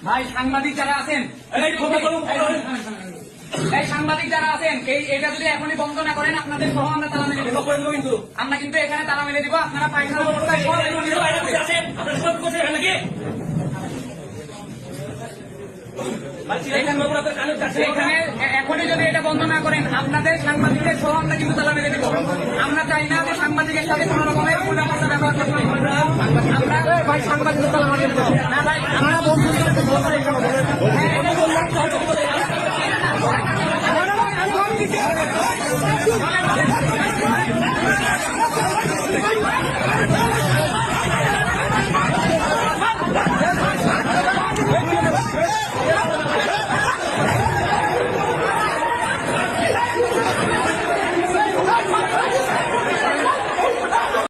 ভাই সাংবাদিক যারা আছেন, এই সাংবাদিক যারা আছেন, এটা যদি এখনই বন্ধ না করেন আপনাদের সহ আমরা তালা মেরে দেবো। কিন্তু আমরা কিন্তু এখানে তালা মেরে দিব। আপনারা পায়খানা অবস্থায় এখানে এখনই যদি এটা বন্ধ না করেন আপনাদের সাংবাদিকের সহ আমরা কিন্তু তালা মেরে দিব। আমরা চাই না যে সাংবাদিকের সাথে কোন রকমের উল্টাপাল্টা ব্যবহার করতে। আমরা ভাই সাংবাদিকের তালা মেরে দিব না ভাই, আমরা বন্ধু